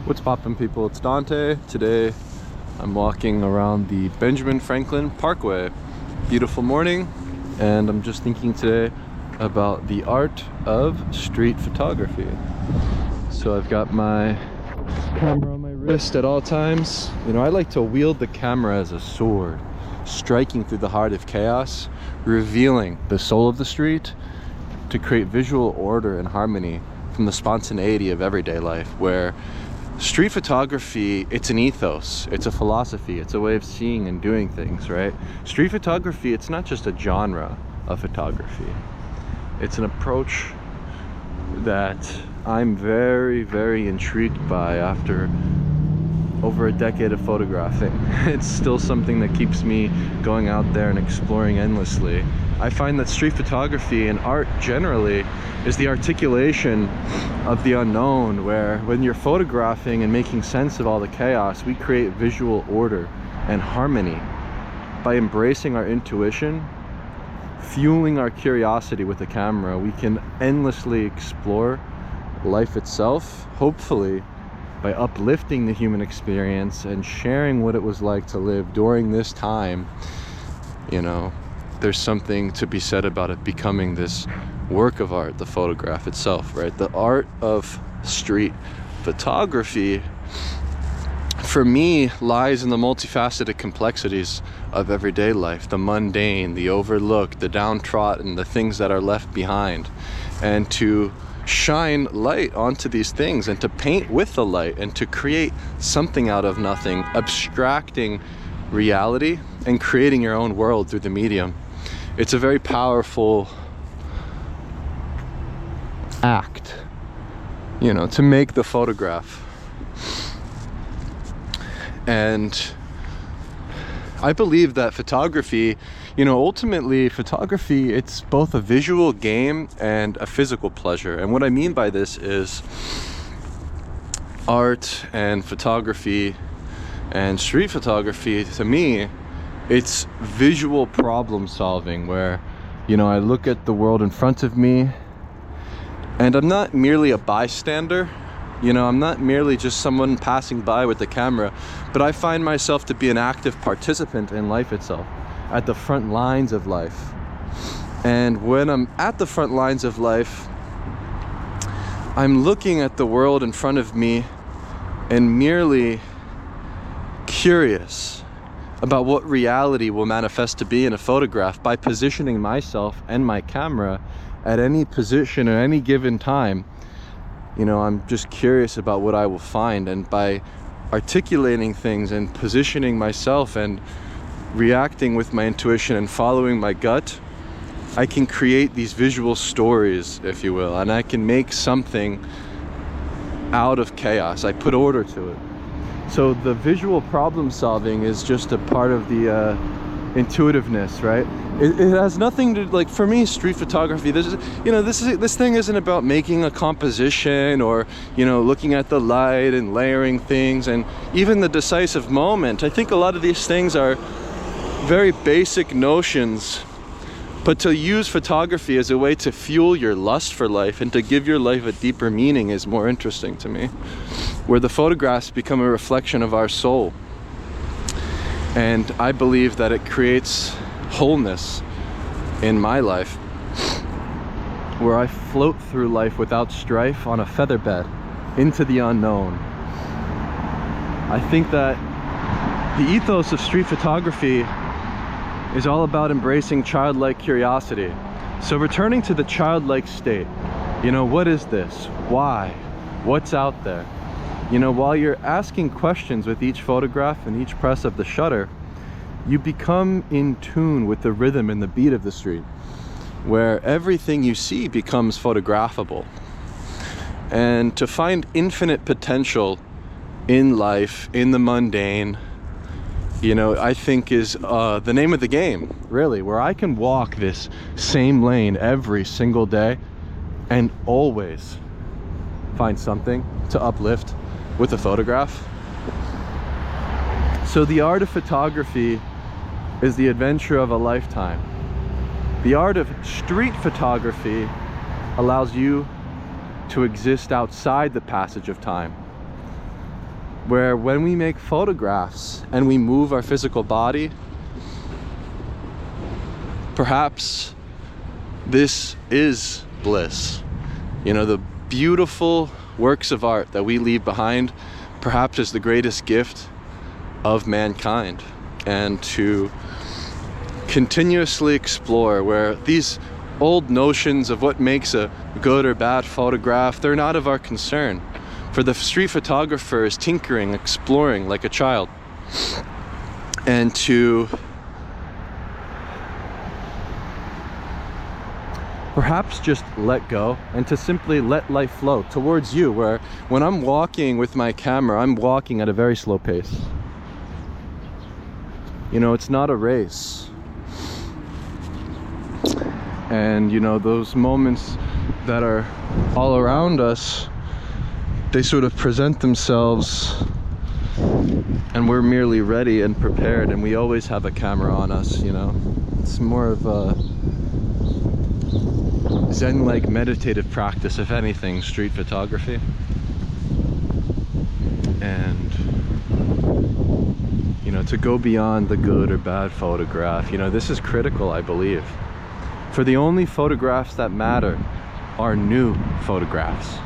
What's poppin', people? It's Dante. Today I'm walking around the Benjamin Franklin Parkway. Beautiful morning, and I'm just thinking today about the art of street photography. So I've got my camera on my wrist at all times. You know, I like to wield the camera as a sword, striking through the heart of chaos, revealing the soul of the street to create visual order and harmony from the spontaneity of everyday life, where street photography, it's an ethos, it's a philosophy, it's a way of seeing and doing things, right? Street photography, it's not just a genre of photography. It's an approach that I'm very, very intrigued by after over a decade of photographing. It's still something that keeps me going out there and exploring endlessly. I find that street photography and art generally is the articulation of the unknown, where when you're photographing and making sense of all the chaos, we create visual order and harmony by embracing our intuition, fueling our curiosity with the camera. We can endlessly explore life itself, hopefully by uplifting the human experience and sharing what it was like to live during this time. You know, there's something to be said about it becoming this work of art, the photograph itself, right? The art of street photography, for me, lies in the multifaceted complexities of everyday life, the mundane, the overlooked, the downtrodden, the things that are left behind. And to shine light onto these things and to paint with the light and to create something out of nothing, abstracting reality and creating your own world through the medium. It's a very powerful act, you know, to make the photograph. And I believe that photography, you know, ultimately photography, it's both a visual game and a physical pleasure. And what I mean by this is art and photography and street photography, to me, it's visual problem solving, where, you know, I look at the world in front of me and I'm not merely a bystander. You know, I'm not merely just someone passing by with the camera, but I find myself to be an active participant in life itself, at the front lines of life. And when I'm at the front lines of life, I'm looking at the world in front of me and merely curious about what reality will manifest to be in a photograph by positioning myself and my camera at any position at any given time. You know, I'm just curious about what I will find, and by articulating things and positioning myself and reacting with my intuition and following my gut, I can create these visual stories, if you will, and I can make something out of chaos. I put order to it. So the visual problem solving is just a part of the intuitiveness, right? It has nothing to, like, for me, street photography, this thing isn't about making a composition or, you know, looking at the light and layering things and even the decisive moment. I think a lot of these things are very basic notions, but to use photography as a way to fuel your lust for life and to give your life a deeper meaning is more interesting to me, where the photographs become a reflection of our soul. And I believe that it creates wholeness in my life, where I float through life without strife on a featherbed into the unknown. I think that the ethos of street photography is all about embracing childlike curiosity. So returning to the childlike state, you know, what is this? Why? What's out there? You know, while you're asking questions with each photograph and each press of the shutter, you become in tune with the rhythm and the beat of the street, where everything you see becomes photographable. And to find infinite potential in life, in the mundane, you know, I think is the name of the game, really, where I can walk this same lane every single day and always find something to uplift with a photograph. So the art of photography is the adventure of a lifetime. The art of street photography allows you to exist outside the passage of time. where when we make photographs and we move our physical body, perhaps this is bliss. You know, the beautiful works of art that we leave behind perhaps is the greatest gift of mankind. And to continuously explore where these old notions of what makes a good or bad photograph, they're not of our concern. For the street photographer is tinkering, exploring like a child. And to perhaps just let go and to simply let life flow towards you, where when I'm walking with my camera, I'm walking at a very slow pace. You know, it's not a race. And you know, those moments that are all around us, they sort of present themselves and we're merely ready and prepared, and we always have a camera on us, you know. It's more of a Zen-like meditative practice, if anything, street photography. And you know, to go beyond the good or bad photograph, you know, this is critical, I believe. For the only photographs that matter are new photographs,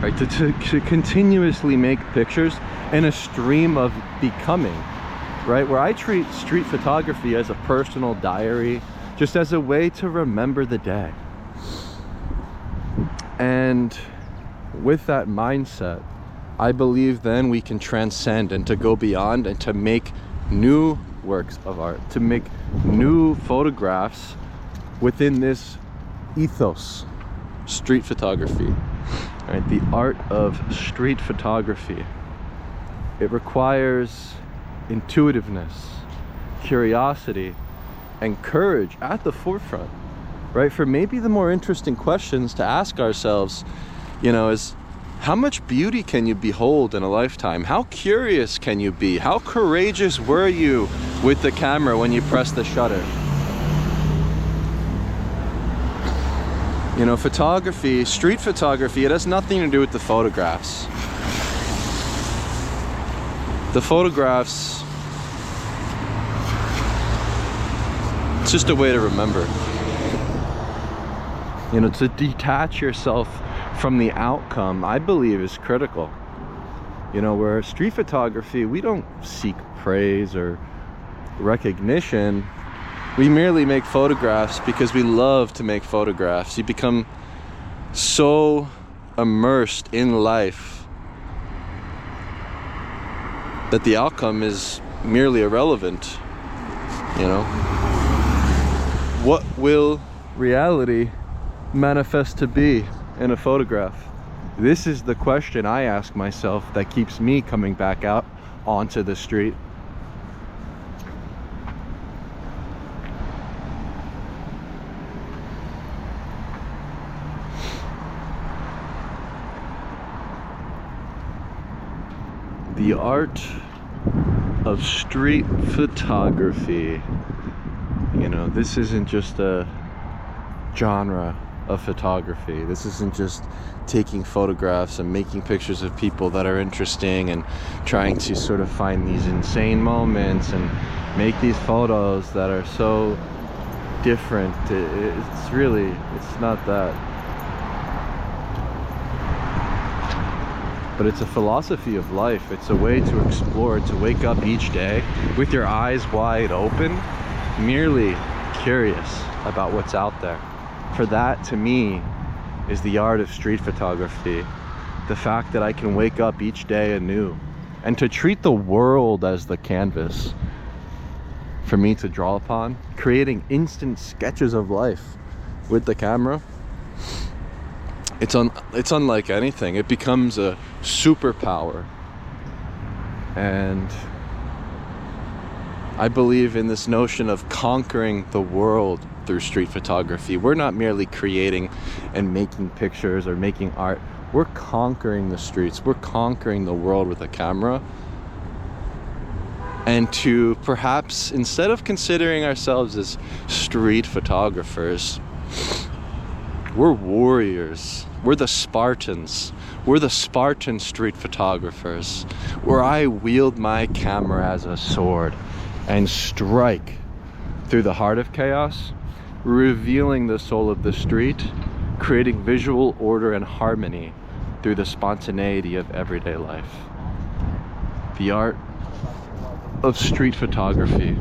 right? To continuously make pictures in a stream of becoming, right? Where I treat street photography as a personal diary, just as a way to remember the day. And with that mindset, I believe then we can transcend and to go beyond and to make new works of art, to make new photographs within this ethos, street photography, right? The art of street photography. It requires intuitiveness, curiosity, and courage at the forefront, right? For maybe the more interesting questions to ask ourselves, you know, is how much beauty can you behold in a lifetime? How curious can you be? How courageous were you with the camera when you pressed the shutter? You know, photography, street photography, it has nothing to do with the photographs. The photographs, it's just a way to remember. You know, to detach yourself from the outcome, I believe, is critical. You know, where street photography, we don't seek praise or recognition. We merely make photographs because we love to make photographs. You become so immersed in life that the outcome is merely irrelevant. You know, what will reality manifest to be in a photograph? This is the question I ask myself that keeps me coming back out onto the street. The art of street photography. You know, this isn't just a genre of photography. This isn't just taking photographs and making pictures of people that are interesting and trying to sort of find these insane moments and make these photos that are so different. It's not that. But it's a philosophy of life. It's a way to explore, to wake up each day with your eyes wide open, merely curious about what's out there. For that, to me, is the art of street photography. The fact that I can wake up each day anew and to treat the world as the canvas for me to draw upon, creating instant sketches of life with the camera. It's unlike anything. It becomes a superpower. And I believe in this notion of conquering the world through street photography. We're not merely creating and making pictures or making art. We're conquering the streets. We're conquering the world with a camera. And to perhaps, instead of considering ourselves as street photographers, we're warriors We're the Spartans. We're the Spartan street photographers, where I wield my camera as a sword and strike through the heart of chaos, revealing the soul of the street, creating visual order and harmony through the spontaneity of everyday life. The art of street photography.